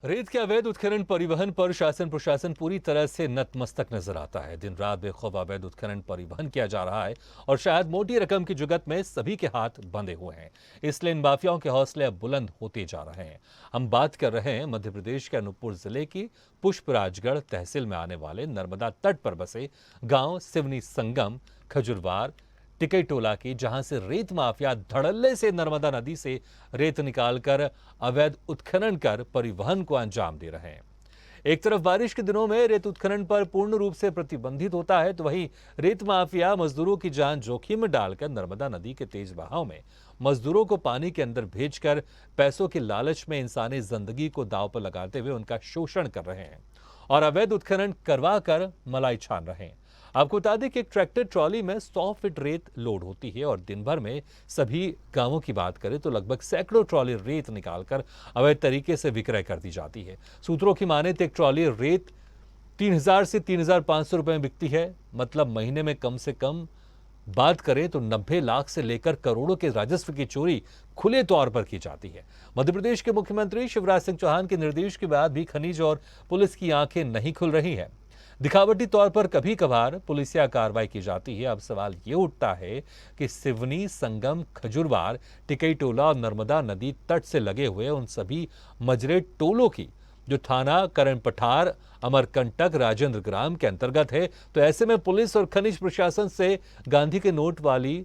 रेत के अवैध उत्खनन परिवहन पर शासन प्रशासन पूरी तरह से नतमस्तक नजर आता है। दिन रात बेखौफ अवैध उत्खनन परिवहन किया जा रहा है और शायद मोटी रकम की जुगत में सभी के हाथ बंधे हुए हैं। इसलिए इन माफियाओं के हौसले अब बुलंद होते जा रहे हैं। हम बात कर रहे हैं मध्य प्रदेश के अनूपपुर जिले की पुष्पराजगढ़ तहसील में आने वाले नर्मदा तट पर बसे गांव सिवनी संगम खजुरवार टिकैटोला की, जहां से रेत माफिया धड़ल्ले से नर्मदा नदी से रेत निकालकर अवैध उत्खनन कर परिवहन को अंजाम दे रहे हैं। एक तरफ बारिश के दिनों में रेत उत्खनन पर पूर्ण रूप से प्रतिबंधित होता है, तो वहीं रेत माफिया मजदूरों की जान जोखिम में डालकर नर्मदा नदी के तेज बहाव में मजदूरों को पानी के अंदर भेजकर पैसों के लालच में इंसानी जिंदगी को दांव पर लगाते हुए उनका शोषण कर रहे हैं और अवैध उत्खनन करवा कर मलाई छान रहे हैं। आपको बता दें कि एक ट्रैक्टर ट्रॉली में 100 फीट रेत लोड होती है और दिन भर में सभी गांवों की बात करें तो लगभग सैकड़ों ट्रॉली रेत निकालकर अवैध तरीके से विक्रय कर दी जाती है। सूत्रों की माने तो एक ट्रॉली रेत 3000 से 3500 रुपए में बिकती है। मतलब महीने में कम से कम बात करें तो 90 लाख से लेकर करोड़ों के राजस्व की चोरी खुले तौर पर की जाती है। मध्य प्रदेश के मुख्यमंत्री शिवराज सिंह चौहान के निर्देश के बाद भी खनिज और पुलिस की आंखें नहीं खुल रही हैं। दिखावटी तौर पर कभी कभार पुलिसिया कार्रवाई की जाती है। अब सवाल ये उठता है कि सिवनी संगम खजुरवार टिकैटोला और नर्मदा नदी तट से लगे हुए उन सभी मजरे टोलों की, जो थाना करण पठार अमरकंटक राजेंद्र ग्राम के अंतर्गत है, तो ऐसे में पुलिस और खनिज प्रशासन से गांधी के नोट वाली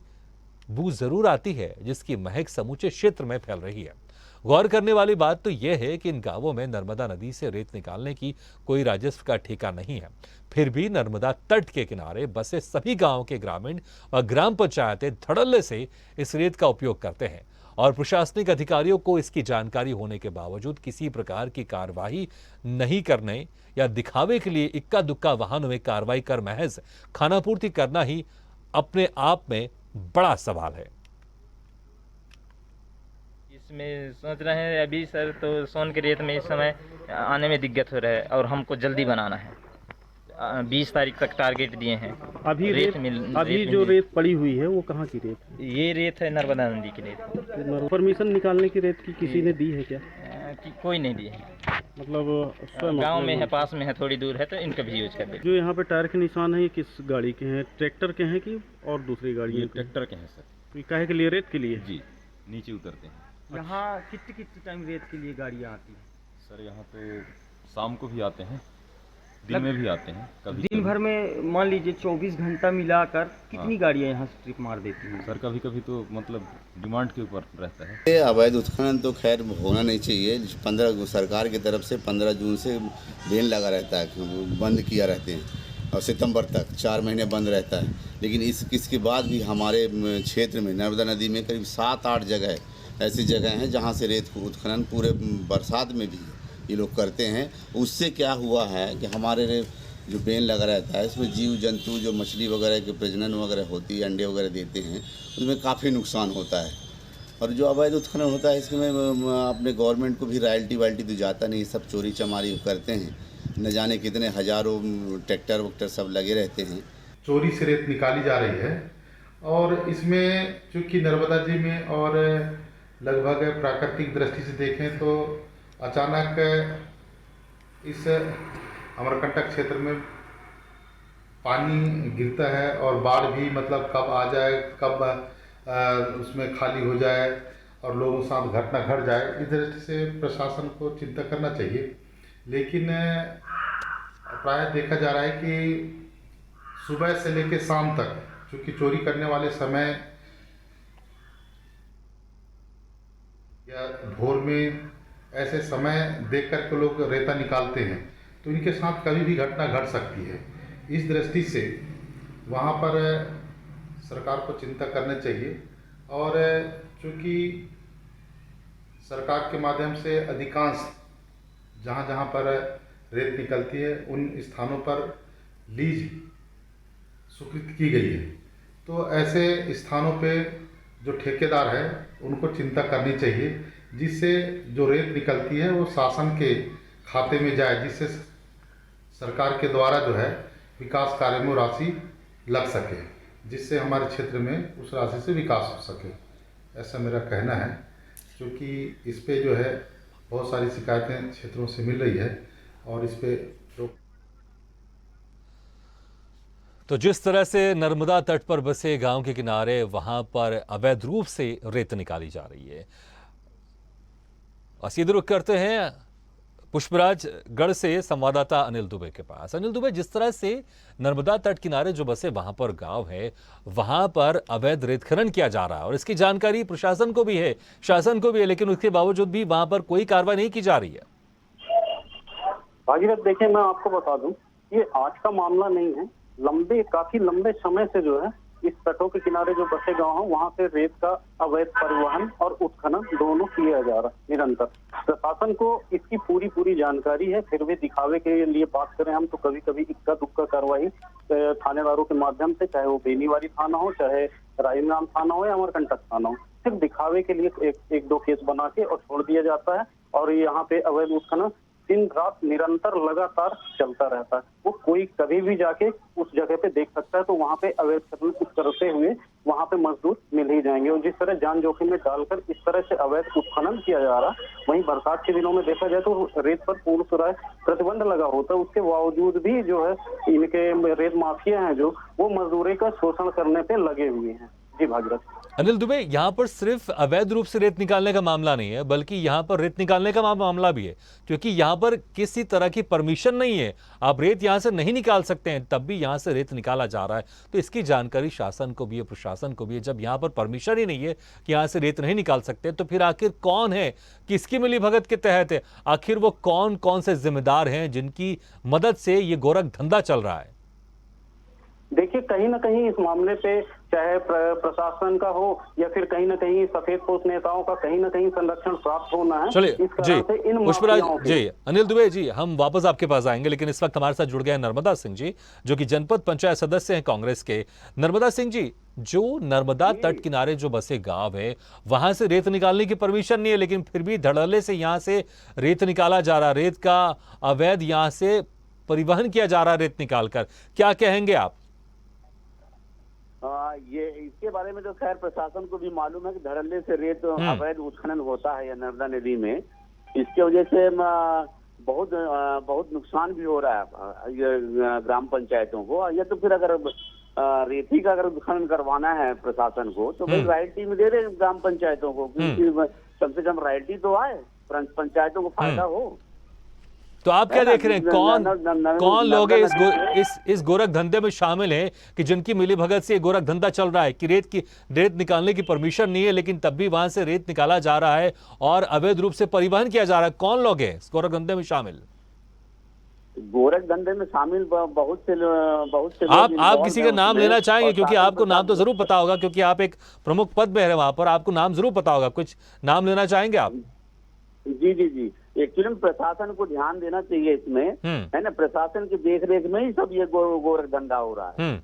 बू जरूर आती है, जिसकी महक समूचे क्षेत्र में फैल रही है। गौर करने वाली बात तो यह है कि इन गांवों में नर्मदा नदी से रेत निकालने की कोई राजस्व का ठेका नहीं है। फिर भी नर्मदा तट के किनारे बसे सभी गांवों के ग्रामीण और ग्राम पंचायतें धड़ल्ले से इस रेत का उपयोग करते हैं और प्रशासनिक अधिकारियों को इसकी जानकारी होने के बावजूद किसी प्रकार की कार्रवाई नहीं करने या दिखावे के लिए इक्का दुक्का वाहनों में कार्रवाई कर महज खानापूर्ति करना ही अपने आप में बड़ा सवाल है। इसमें सोच रहे हैं अभी सर, तो सोन के रेत में इस समय आने में दिक्कत हो रहा है और हमको जल्दी बनाना है। 20 तारीख तक टारगेट दिए हैं। अभी रेत जो रेत पड़ी हुई है वो कहाँ की रेत है? ये रेत है नर्मदा नदी की रेत। परमिशन निकालने की रेत की किसी ने दी है क्या? कि कोई नहीं दी है। मतलब स्वयं गांव में है, पास में है, थोड़ी दूर है, तो इनका भी यूज कर दे। जो यहाँ पे टायर के निशान है, ये किस गाड़ी के हैं? ट्रैक्टर के हैं कि और दूसरी गाड़ी? ये ट्रैक्टर के हैं सर। तो ये काहे के लिए? रेत के लिए? जी, नीचे उतरते हैं। यहाँ कितने कितने टाइम रेत के लिए गाड़ियाँ आती हैं? सर यहाँ तो शाम को भी आते हैं, दिन में भी आते हैं। कभी दिन भर में मान लीजिए 24 घंटा मिलाकर कितनी गाड़ियाँ यहाँ से ट्रिप मार देती हैं? सर कभी कभी तो मतलब डिमांड के ऊपर रहता है। ये अवैध उत्खनन तो खैर होना नहीं चाहिए। 15 सरकार की तरफ से 15 जून से बैन लगा रहता है, बंद किया रहते हैं और सितंबर तक 4 महीने बंद रहता है। लेकिन इसके बाद भी हमारे क्षेत्र में नर्मदा नदी में करीब 7-8 जगह ऐसी जगह हैं जहाँ से रेत उत्खनन पूरे बरसात में भी ये लोग करते हैं। उससे क्या हुआ है कि हमारे जो बैन लगा रहता है, इसमें जीव जंतु जो मछली वगैरह के प्रजनन वगैरह होती है, अंडे वगैरह देते हैं, उसमें काफ़ी नुकसान होता है। और जो अवैध उत्खनन होता है इसमें अपने गवर्नमेंट को भी रॉयल्टी वायल्टी तो जाता नहीं, सब चोरी चमारी करते हैं। न जाने कितने हज़ारों ट्रैक्टर वक्टर सब लगे रहते हैं। चोरी से रेत निकाली जा रही है और इसमें चूँकि नर्मदा जी में और लगभग प्राकृतिक दृष्टि से देखें तो अचानक इस अमरकंटक क्षेत्र में पानी गिरता है और बाढ़ भी मतलब कब आ जाए, कब उसमें खाली हो जाए और लोगों के साथ घटना घट जाए, इस दृष्टि से प्रशासन को चिंता करना चाहिए। लेकिन प्रायः देखा जा रहा है कि सुबह से लेकर शाम तक, चूँकि चोरी करने वाले समय या भोर में ऐसे समय देख कर के लोग रेता निकालते हैं, तो इनके साथ कभी भी घटना घट सकती है। इस दृष्टि से वहाँ पर सरकार को चिंता करना चाहिए और चूँकि सरकार के माध्यम से अधिकांश जहाँ जहाँ पर रेत निकलती है उन स्थानों पर लीज स्वीकृत की गई है, तो ऐसे स्थानों पे जो ठेकेदार है उनको चिंता करनी चाहिए, जिससे जो रेत निकलती है वो शासन के खाते में जाए, जिससे सरकार के द्वारा जो है विकास कार्य में राशि लग सके, जिससे हमारे क्षेत्र में उस राशि से विकास हो सके। ऐसा मेरा कहना है, क्योंकि इस पे जो है बहुत सारी शिकायतें क्षेत्रों से मिल रही है और इस पे रोक। तो जिस तरह से नर्मदा तट पर बसे गांव के किनारे वहां पर अवैध रूप से रेत निकाली जा रही है। और सीधे रुख करते हैं पुष्पराजगढ़ से संवाददाता अनिल दुबे के पास। अनिल दुबे, जिस तरह से नर्मदा तट किनारे जो बसे वहां पर गांव है, वहां पर अवैध रेत खनन किया जा रहा है और इसकी जानकारी प्रशासन को भी है, शासन को भी है, लेकिन उसके बावजूद भी वहां पर कोई कार्रवाई नहीं की जा रही है। भागीरथ, देखिए मैं आपको बता दूं, ये आज का मामला नहीं है। काफी लंबे समय से जो है इस तटों के किनारे जो बसे गांव हैं वहां से रेत का अवैध परिवहन और उत्खनन दोनों किया जा रहा है निरंतर। प्रशासन को इसकी पूरी जानकारी है, फिर भी दिखावे के लिए बात करें हम तो कभी कभी इक्का दुक्का कार्रवाई थानेदारों के माध्यम से, चाहे वो बेनीवारी थाना हो, चाहे रायमनाम थाना हो या अमरकंटक थाना हो, सिर्फ दिखावे के लिए एक दो केस बना के और छोड़ दिया जाता है। और यहाँ पे अवैध उत्खनन दिन रात निरंतर लगातार चलता रहता है। वो कोई कभी भी जाके उस जगह पे देख सकता है, तो वहाँ पे अवैध खनन करते हुए वहाँ पे मजदूर मिल ही जाएंगे। और जिस तरह जान जोखिम में डालकर इस तरह से अवैध उत्खनन किया जा रहा, वहीं बरसात के दिनों में देखा जाए तो रेत पर पूर्ण तरह प्रतिबंध लगा होता है, उसके बावजूद भी जो है इनके रेत माफिया हैं जो वो मजदूरी का शोषण करने पे लगे हुए हैं। जी भागीरथ। अनिल दुबे, यहाँ पर सिर्फ अवैध रूप से रेत निकालने का मामला नहीं है, बल्कि यहाँ पर रेत निकालने का मामला भी है, क्योंकि यहाँ पर किसी तरह की परमिशन नहीं है। आप रेत यहाँ से नहीं निकाल सकते हैं, तब भी यहाँ से रेत निकाला जा रहा है। तो इसकी जानकारी शासन को भी है, प्रशासन को भी है। जब यहाँ पर परमिशन ही नहीं है कि यहाँ से रेत नहीं निकाल सकते, तो फिर आखिर कौन है, किसकी मिलीभगत के तहत है, आखिर वो कौन कौन से जिम्मेदार हैं जिनकी मदद से ये गोरख धंधा चल रहा है? देखिए, कहीं ना कहीं इस मामले पे चाहे प्रशासन का हो या फिर कहीं ना कहीं सफेद पोस्ट नेताओं का कहीं ना कहीं संरक्षण प्राप्त होना है। चलिए जी, पुष्पराज जी, अनिल दुबे जी, हम वापस आपके पास आएंगे, लेकिन इस वक्त हमारे साथ जुड़ गए हैं नर्मदा सिंह जी, जो कि जनपद पंचायत सदस्य हैं कांग्रेस के। नर्मदा सिंह जी, जो नर्मदा तट किनारे जो बसे गांव है, वहां से रेत निकालने की परमिशन नहीं है, लेकिन फिर भी धड़ल्ले से यहाँ से रेत निकाला जा रहा, रेत का अवैध यहाँ से परिवहन किया जा रहा रेत निकालकर, क्या कहेंगे आप? ये इसके बारे में तो खैर प्रशासन को भी मालूम है कि धड़ल्ले से रेत अवैध उत्खनन होता है या नर्मदा नदी में। इसके वजह से बहुत नुकसान भी हो रहा है ग्राम पंचायतों को। या तो फिर अगर रेती का अगर उत्खनन करवाना है प्रशासन को तो भाई रॉयल्टी में दे दे ग्राम पंचायतों को, क्योंकि कम से कम रॉयल्टी तो आए, पंचायतों को फायदा हो। तो आप क्या देख रहे हैं, कौन लोग इस गोरख धंधे में शामिल हैं कि जिनकी मिलीभगत से गोरख धंधा चल रहा है कि रेत निकालने की परमिशन नहीं है, लेकिन तब भी वहां से रेत निकाला जा रहा है और अवैध रूप से परिवहन किया जा रहा है? कौन लोग हैं इस गोरख धंधे में शामिल? गोरख धंधे में शामिल बहुत से आप किसी का नाम लेना चाहेंगे? क्योंकि आपको नाम तो जरूर पता होगा, क्योंकि आप एक प्रमुख पद में है वहां पर, आपको नाम जरूर पता होगा। कुछ नाम लेना चाहेंगे आप? जी, एक्चुअली प्रशासन को ध्यान देना चाहिए इसमें, है ना। प्रशासन की देखरेख में ही सब ये गोरख धंधा हो रहा है।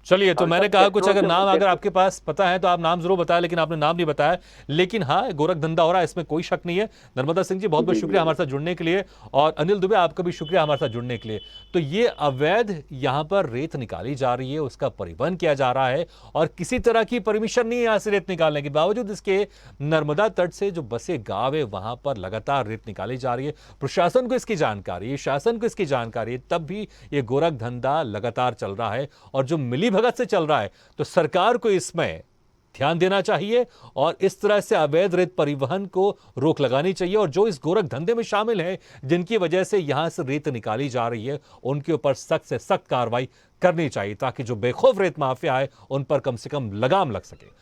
चलिए, तो मैंने कहा कुछ अगर नाम अगर आपके पास पता है तो आप नाम जरूर बताएं, लेकिन आपने नाम नहीं बताया। लेकिन हाँ, गोरख धंधा हो रहा है, इसमें कोई शक नहीं है। नर्मदा सिंह जी, बहुत बहुत शुक्रिया हमारे साथ जुड़ने के लिए, और अनिल दुबे आपका भी शुक्रिया हमारे साथ जुड़ने के लिए। तो ये अवैध यहाँ पर रेत निकाली जा रही है, उसका परिवहन किया जा रहा है और किसी तरह की परमिशन नहीं है यहाँ से रेत निकालने के बावजूद इसके नर्मदा तट से जो बसे गाँव है वहां पर लगातार रेत निकाली जा रही है। प्रशासन को इसकी जानकारी है, शासन को इसकी जानकारी है, तब भी ये गोरख धंधा लगातार चल रहा है और जो मिली भगत से चल रहा है। तो सरकार को इसमें ध्यान देना चाहिए और इस तरह से अवैध रेत परिवहन को रोक लगानी चाहिए, और जो इस गोरख धंधे में शामिल हैं जिनकी वजह से यहां से रेत निकाली जा रही है, उनके ऊपर सख्त से सख्त कार्रवाई करनी चाहिए, ताकि जो बेखौफ रेत माफिया है उन पर कम से कम लगाम लग सके।